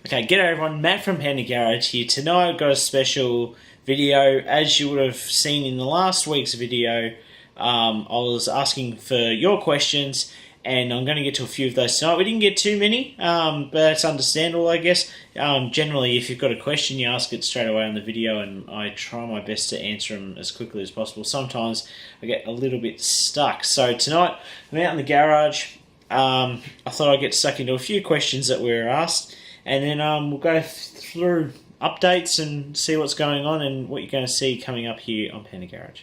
Okay, g'day everyone, Matt from Panda Garage here. Tonight I've got a special video. As you would have seen in the last week's video, I was asking for your questions and I'm going to get to a few of those tonight. We didn't get too many, but that's understandable, I guess. Generally, if you've got a question, you ask it straight away on the video and I try my best to answer them as quickly as possible. Sometimes I get a little bit stuck. So tonight, I'm out in the garage. I thought I'd get stuck into a few questions that we were asked. And then we'll go through updates and see what's going on and what you're going to see coming up here on Panda Garage.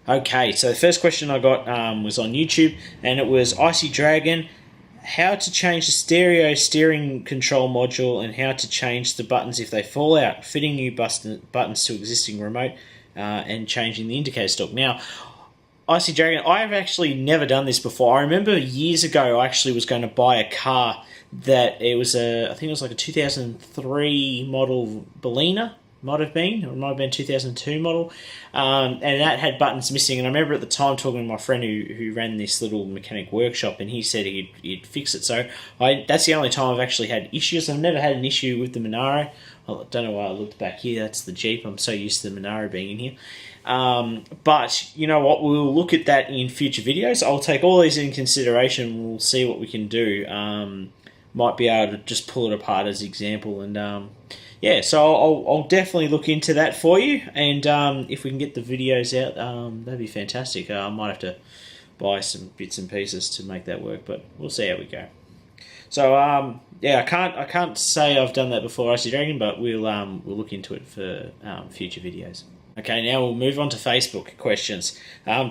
Okay, so the first question I got was on YouTube, and it was Icy Dragon, how to change the stereo steering control module and how to change the buttons if they fall out, fitting new buttons to existing remote and changing the indicator stalk. Now, Icy Dragon, I have actually never done this before. I remember years ago I actually was going to buy a car that I think it was like a 2003 model Bellina, might have been, or it might have been 2002 model, and that had buttons missing. And I remember at the time talking to my friend who ran this little mechanic workshop, and he said he'd fix it. So that's the only time I've actually had issues. I've never had an issue with the Monaro. I don't know why I looked back here. That's the Jeep. I'm so used to the Monaro being in here. But you know what? We'll look at that in future videos. I'll take all these in consideration. We'll see what we can do. Might be able to just pull it apart as an example, and yeah, so I'll definitely look into that for you, and if we can get the videos out, that'd be fantastic. I might have to buy some bits and pieces to make that work, but we'll see how we go. So yeah, I can't say I've done that before, Icy Dragon, but we'll look into it for future videos. Okay, now we'll move on to Facebook questions.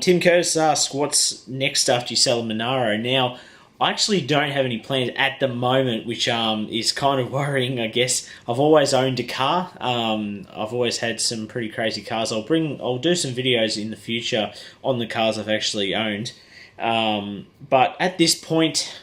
Tim Curtis asks, what's next after you sell a Monaro? Now, I actually don't have any plans at the moment, which is kind of worrying, I guess. I've always owned a car. I've always had some pretty crazy cars. I'll do some videos in the future on the cars I've actually owned. But at this point,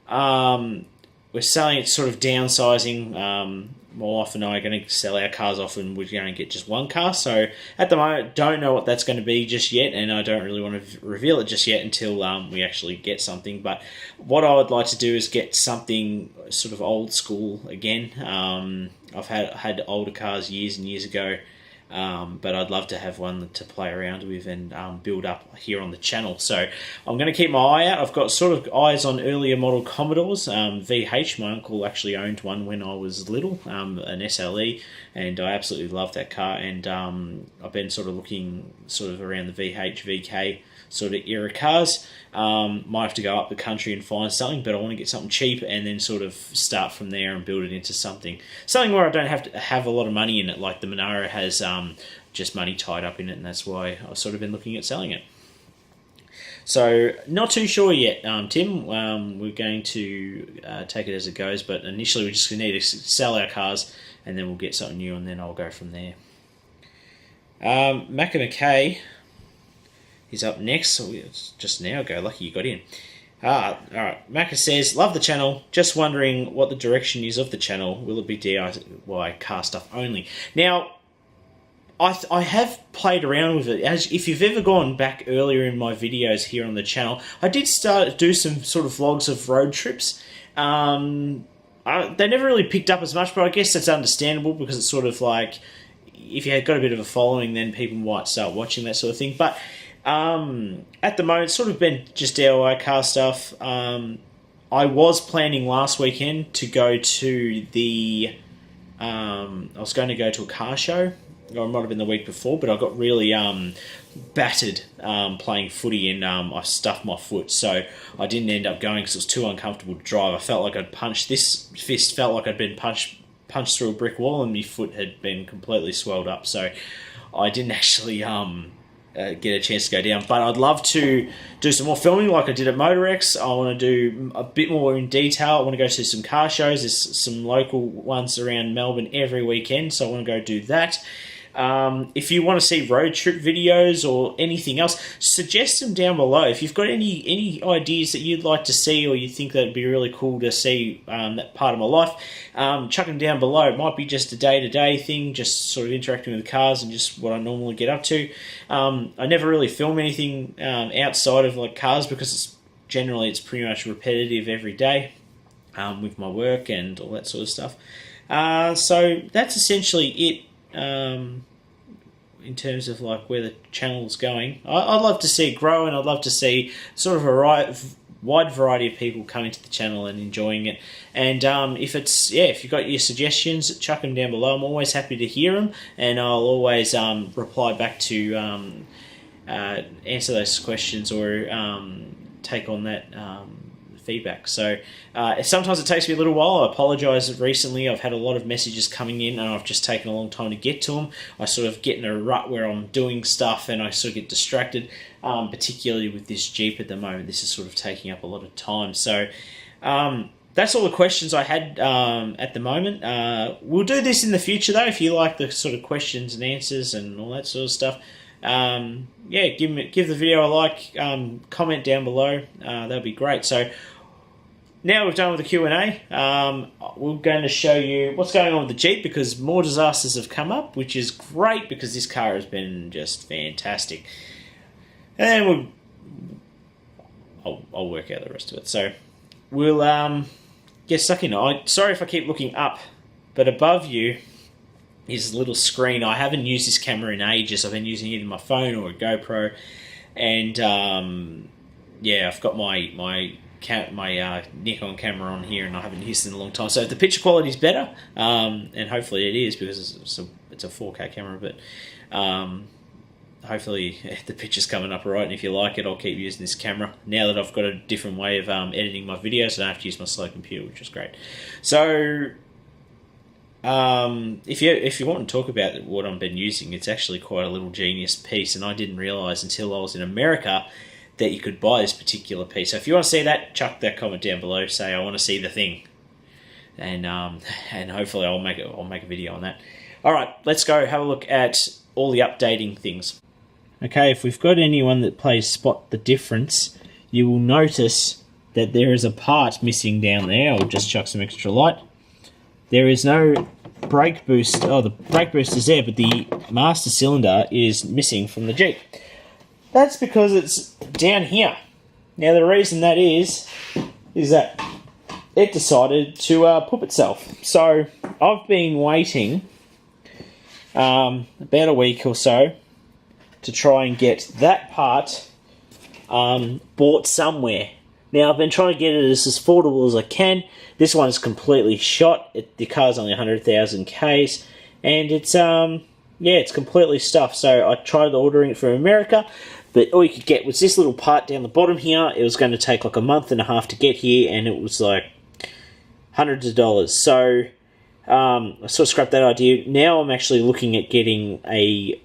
we're selling it, sort of downsizing. My wife and I are going to sell our cars off and we're going to get just one car. So at the moment, don't know what that's going to be just yet, and I don't really want to reveal it just yet until we actually get something. But what I would like to do is get something sort of old school again. I've had older cars years and years ago, but I'd love to have one to play around with and build up here on the channel. So I'm going to keep my eye out. I've got sort of eyes on earlier model Commodores. VH, my uncle actually owned one when I was little, an SLE, and I absolutely love that car. And I've been sort of looking sort of around the VH, VK sort of era cars. Might have to go up the country and find something, but I want to get something cheap and then sort of start from there and build it into something where I don't have to have a lot of money in it, like the Monaro has just money tied up in it, and that's why I've sort of been looking at selling it. So not too sure yet, Tim. We're going to take it as it goes, but initially we just need to sell our cars and then we'll get something new, and then I'll go from there. Macca McKay, he's up next, so it's just now ago. Lucky you got in. Alright, Macca says, love the channel, just wondering what the direction is of the channel. Will it be DIY car stuff only? Now, I have played around with it. As if you've ever gone back earlier in my videos here on the channel, I did do some sort of vlogs of road trips. They never really picked up as much, but I guess that's understandable because it's sort of like, if you had got a bit of a following, then people might start watching that sort of thing. But at the moment, it's sort of been just DIY car stuff. I was planning last weekend to go to I was going to go to a car show, or it might have been the week before, but I got really battered playing footy, and I stuffed my foot, so I didn't end up going because it was too uncomfortable to drive. I felt like I'd punched, this fist felt like I'd been punched through a brick wall, and my foot had been completely swelled up, so I didn't actually get a chance to go down. But I'd love to do some more filming like I did at Motorex. I want to do a bit more in detail. I want to go to some car shows. There's some local ones around Melbourne every weekend, so I want to go do that. If you want to see road trip videos or anything else, suggest them down below. If you've got any ideas that you'd like to see, or you think that'd be really cool to see that part of my life, chuck them down below. It might be just a day-to-day thing, just sort of interacting with the cars and just what I normally get up to. I never really film anything outside of like cars because it's pretty much repetitive every day. with my work and all that sort of stuff. So that's essentially it. In terms of like where the channel's going, I'd love to see it grow, and I'd love to see sort of a wide variety of people coming to the channel and enjoying it. And if you've got your suggestions, chuck them down below. I'm always happy to hear them, and I'll always reply back to answer those questions or take on that feedback. So sometimes it takes me a little while. I apologise. Recently I've had a lot of messages coming in and I've just taken a long time to get to them. I sort of get in a rut where I'm doing stuff and I sort of get distracted, particularly with this Jeep at the moment. This is sort of taking up a lot of time. So that's all the questions I had at the moment. We'll do this in the future though, if you like the sort of questions and answers and all that sort of stuff. Yeah, give the video a like, comment down below. That'd be great. So now we've done with the Q&A, we're going to show you what's going on with the Jeep, because more disasters have come up, which is great because this car has been just fantastic. And I'll work out the rest of it. So we'll get stuck in. Sorry if I keep looking up, but above you is a little screen. I haven't used this camera in ages. I've been using either my phone or a GoPro, and yeah, I've got my Nikon camera on here, and I haven't used it in a long time. So if the picture quality is better, and hopefully it is, because it's a 4K camera, but hopefully the picture's coming up alright, and if you like it, I'll keep using this camera now that I've got a different way of editing my videos. I don't have to use my slow computer, which is great. So if you want to talk about what I've been using, it's actually quite a little genius piece, and I didn't realise until I was in America that you could buy this particular piece. So if you want to see that, chuck that comment down below. Say I want to see the thing, and hopefully I'll make a video on that. All right, let's go have a look at all the updating things. Okay, if we've got anyone that plays Spot the Difference, you will notice that there is a part missing down there. I'll just chuck some extra light. There is no brake boost. Oh, the brake boost is there, but the master cylinder is missing from the Jeep. That's because it's down here. Now the reason that is that it decided to poop itself. So I've been waiting about a week or so to try and get that part bought somewhere. Now I've been trying to get it as affordable as I can. This one's completely shot. The car's only 100,000 Ks, and it's it's completely stuffed. So I tried ordering it from America, but all you could get was this little part down the bottom here. It was going to take like a month and a half to get here, and it was like hundreds of dollars. So I sort of scrapped that idea. Now I'm actually looking at getting the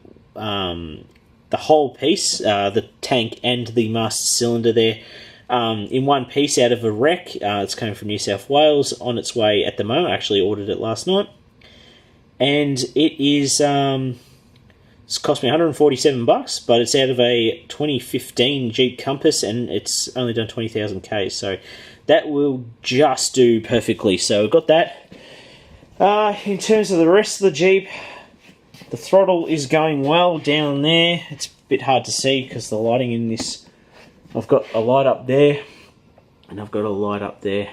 whole piece, the tank and the master cylinder there, in one piece out of a wreck. It's coming from New South Wales, on its way at the moment. I actually ordered it last night, and it is it's cost me $147, but it's out of a 2015 Jeep Compass, and it's only done 20,000 Ks, so that will just do perfectly. So I've got that. In terms of the rest of the Jeep, the throttle is going well down there. It's a bit hard to see because the lighting in this. I've got a light up there, and I've got a light up there,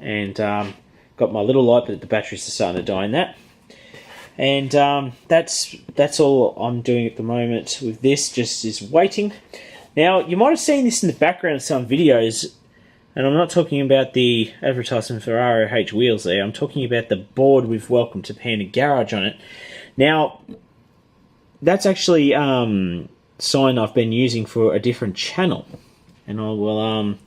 and got my little light, but the batteries are starting to die in that. And that's all I'm doing at the moment with this, just is waiting. Now, you might have seen this in the background of some videos, and I'm not talking about the advertisement for ROH wheels there. I'm talking about the board with Welcome to Panda Garage on it. Now, that's actually sign I've been using for a different channel, and I will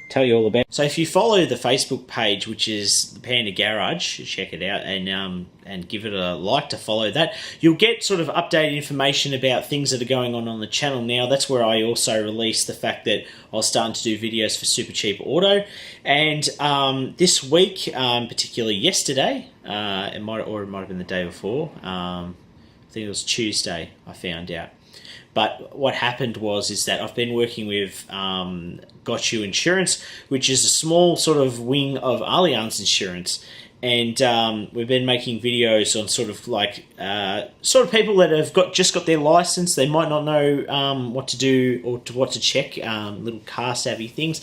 tell you all about it. So if you follow the Facebook page, which is the Panda Garage, check it out, and give it a like to follow that, you'll get sort of updated information about things that are going on the channel. Now that's where I also released the fact that I was starting to do videos for Super Cheap Auto, and this week, particularly yesterday, it might have been the day before, I think it was Tuesday, I found out. But what happened is that I've been working with Got You Insurance, which is a small sort of wing of Allianz Insurance, and we've been making videos on sort of like people that have just got their license. They might not know what to do or what to check, little car savvy things.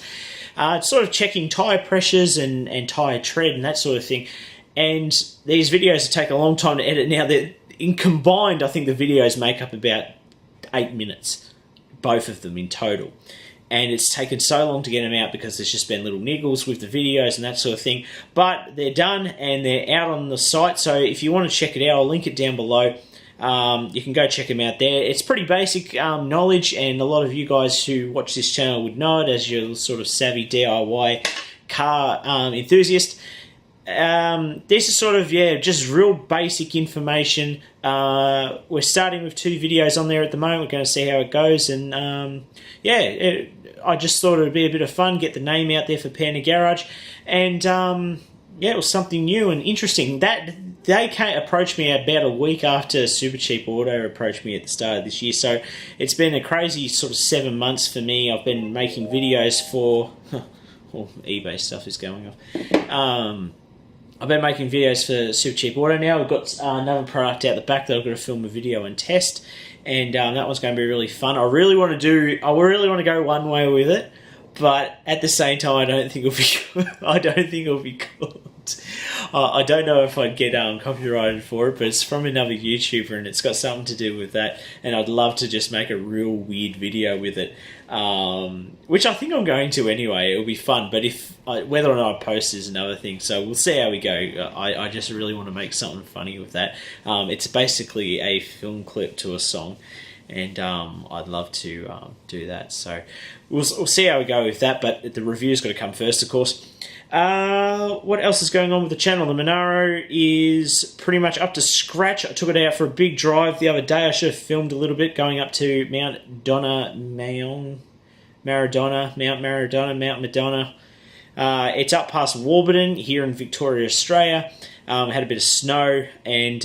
Sort of checking tyre pressures and tyre tread and that sort of thing. And these videos take a long time to edit. Now, in combined, I think the videos make up about 8 minutes, both of them in total. And it's taken so long to get them out because there's just been little niggles with the videos and that sort of thing. But they're done and they're out on the site. So if you want to check it out, I'll link it down below. You can go check them out there. It's pretty basic knowledge, and a lot of you guys who watch this channel would know it as your sort of savvy DIY car enthusiast. This is sort of, just real basic information. We're starting with 2 videos on there at the moment. We're going to see how it goes, and I just thought it would be a bit of fun, get the name out there for Panda Garage, and it was something new and interesting. That they approached me about a week after Super Cheap Auto approached me at the start of this year, so it's been a crazy sort of 7 months for me. I've been making videos for eBay stuff is going off. I've been making videos for Super Cheap Auto now. We've got another product out the back that I've got to film a video and test, and that one's going to be really fun. I really want to go one way with it, but at the same time, I don't think it'll be good. I don't know if I'd get copyrighted for it, but it's from another YouTuber and it's got something to do with that, and I'd love to just make a real weird video with it, which I think I'm going to anyway. It'll be fun, but whether or not I post is another thing, so we'll see how we go. I just really want to make something funny with that. It's basically a film clip to a song, and I'd love to do that, so we'll see how we go with that, but the review's got to come first, of course. What else is going on with the channel? The Monaro is pretty much up to scratch. I took it out for a big drive the other day. I should have filmed a little bit going up to Mount Madonna. It's up past Warburton here in Victoria, Australia. Had a bit of snow and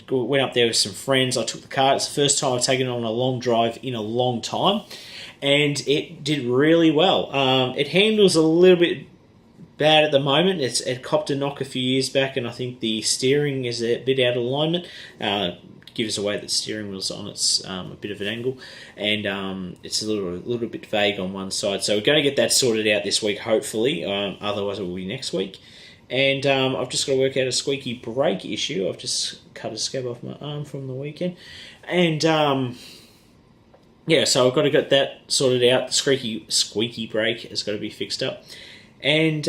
went up there with some friends. I took the car. It's the first time I've taken it on a long drive in a long time, and it did really well. It handles a little bit bad at the moment. It copped a knock a few years back, and I think the steering is a bit out of alignment. Gives away that the steering wheel's on its a bit of an angle, and it's a little bit vague on one side. So we're going to get that sorted out this week, hopefully. Otherwise, it will be next week. And I've just got to work out a squeaky brake issue. I've just cut a scab off my arm from the weekend, and so I've got to get that sorted out. The squeaky brake has got to be fixed up. And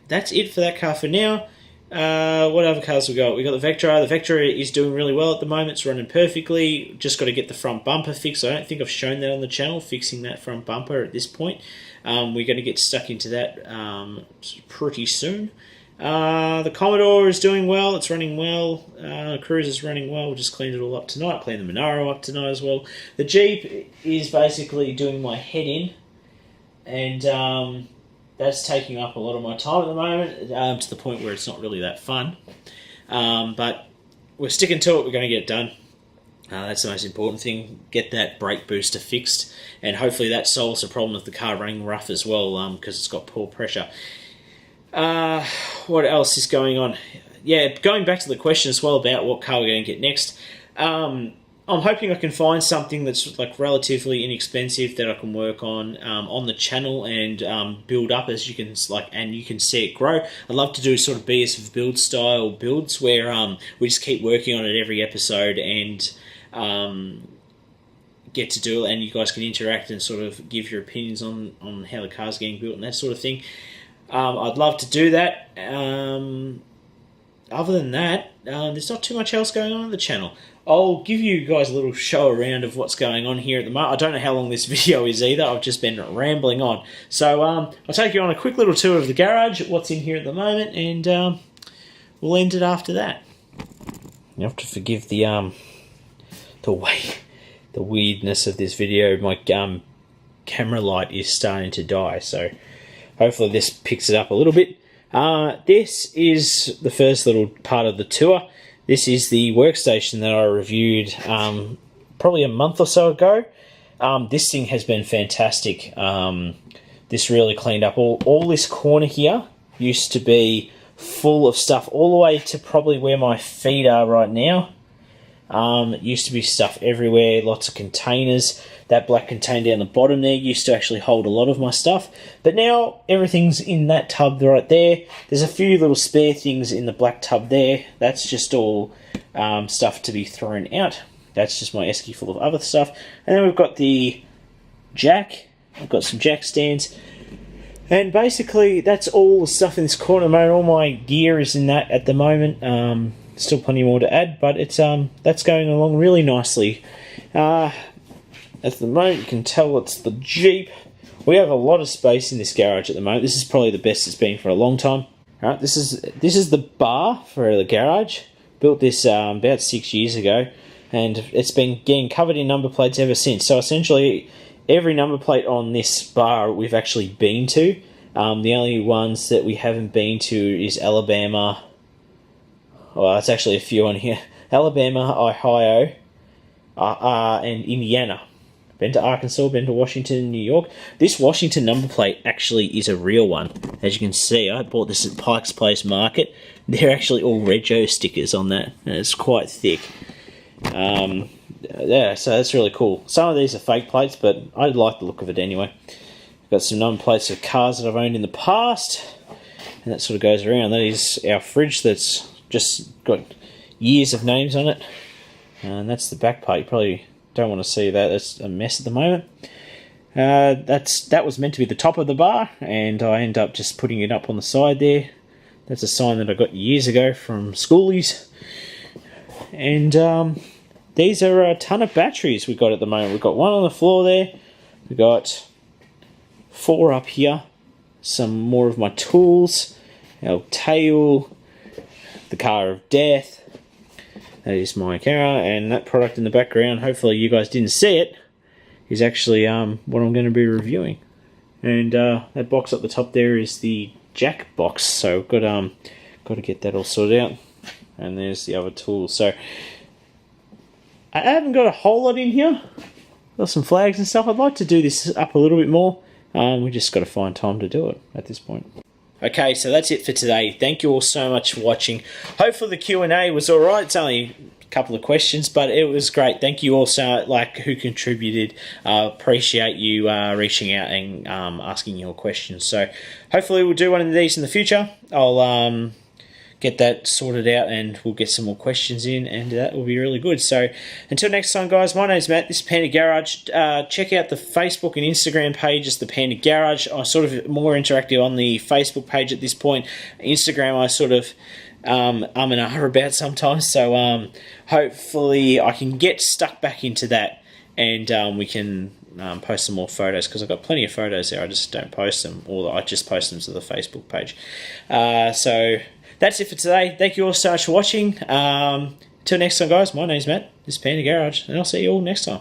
that's it for that car for now. What other cars we got? We got the Vectra. The Vectra is doing really well at the moment. It's running perfectly. Just got to get the front bumper fixed. I don't think I've shown that on the channel, fixing that front bumper at this point. We're going to get stuck into that pretty soon. The Commodore is doing well. It's running well. Cruise is running well. We just cleaned it all up tonight. Cleaned the Monaro up tonight as well. The Jeep is basically doing my head in, and that's taking up a lot of my time at the moment, to the point where it's not really that fun. But we're sticking to it. We're going to get it done. That's the most important thing. Get that brake booster fixed, and hopefully that solves the problem of the car running rough as well, because it's got poor pressure. What else is going on? Yeah, going back to the question as well about what car we're going to get next. I'm hoping I can find something that's like relatively inexpensive that I can work on the channel and build up as you can and you can see it grow. I'd love to do sort of BS build style builds where we just keep working on it every episode and get to do it, and you guys can interact and sort of give your opinions on how the car's getting built and that sort of thing. I'd love to do that. Other than that, there's not too much else going on the channel. I'll give you guys a little show around of what's going on here at the moment. I don't know how long this video is either. I've just been rambling on. So I'll take you on a quick little tour of the garage, what's in here at the moment, and we'll end it after that. You have to forgive the weirdness of this video. My camera light is starting to die, so hopefully this picks it up a little bit. This is the first little part of the tour. This is the workstation that I reviewed probably a month or so ago. This thing has been fantastic. This really cleaned up all this corner here. Used to be full of stuff all the way to probably where my feet are right now. It used to be stuff everywhere, lots of containers. That black container down the bottom there used to actually hold a lot of my stuff. But now everything's in that tub right there. There's a few little spare things in the black tub there. That's just all stuff to be thrown out. That's just my esky full of other stuff. And then we've got the jack. I've got some jack stands. And basically, that's all the stuff in this corner, mate. All my gear is in that at the moment. Still plenty more to add, but it's that's going along really nicely. At the moment, you can tell it's the Jeep. We have a lot of space in this garage at the moment. This is probably the best it's been for a long time. All right, this is the bar for the garage. Built this about 6 years ago, and it's been getting covered in number plates ever since. So essentially, every number plate on this bar we've actually been to. The only ones that we haven't been to is Alabama. Well, it's actually a few on here. Alabama, Ohio, and Indiana. Been to Arkansas, been to Washington, New York. This Washington number plate actually is a real one. As you can see, I bought this at Pike's Place Market. They're actually all Rego stickers on that, and it's quite thick. Yeah, so that's really cool. Some of these are fake plates, but I like the look of it anyway. Got some number plates of cars that I've owned in the past, and that sort of goes around. That is our fridge that's just got years of names on it, and that's the back part. You probably don't want to see that. It's a mess at the moment. That was meant to be the top of the bar, and I end up just putting it up on the side there. That's a sign that I got years ago from schoolies. And these are a ton of batteries we've got at the moment. We've got one on the floor there. We've got 4 up here. Some more of my tools. Our tail. The car of death. That is my camera, and that product in the background, hopefully you guys didn't see it, is actually what I'm going to be reviewing. And that box up the top there is the jack box, so got to get that all sorted out. And there's the other tools. So I haven't got a whole lot in here. Got some flags and stuff. I'd like to do this up a little bit more. We just got to find time to do it at this point. Okay, so that's it for today. Thank you all so much for watching. Hopefully the Q&A was alright. It's only a couple of questions, but it was great. Thank you also, who contributed. Appreciate you reaching out and asking your questions. So hopefully we'll do one of these in the future. I'll get that sorted out, and we'll get some more questions in, and that will be really good. So until next time, guys, my name's Matt. This is Panda Garage. Check out the Facebook and Instagram pages, the Panda Garage. I'm sort of more interactive on the Facebook page at this point. Instagram, I sort of and ah about sometimes. So hopefully I can get stuck back into that, and we can post some more photos, because I've got plenty of photos there. I just don't post them, or I just post them to the Facebook page. So that's it for today. Thank you all so much for watching. Till next time, guys, my name's Matt. This is Panda Garage, and I'll see you all next time.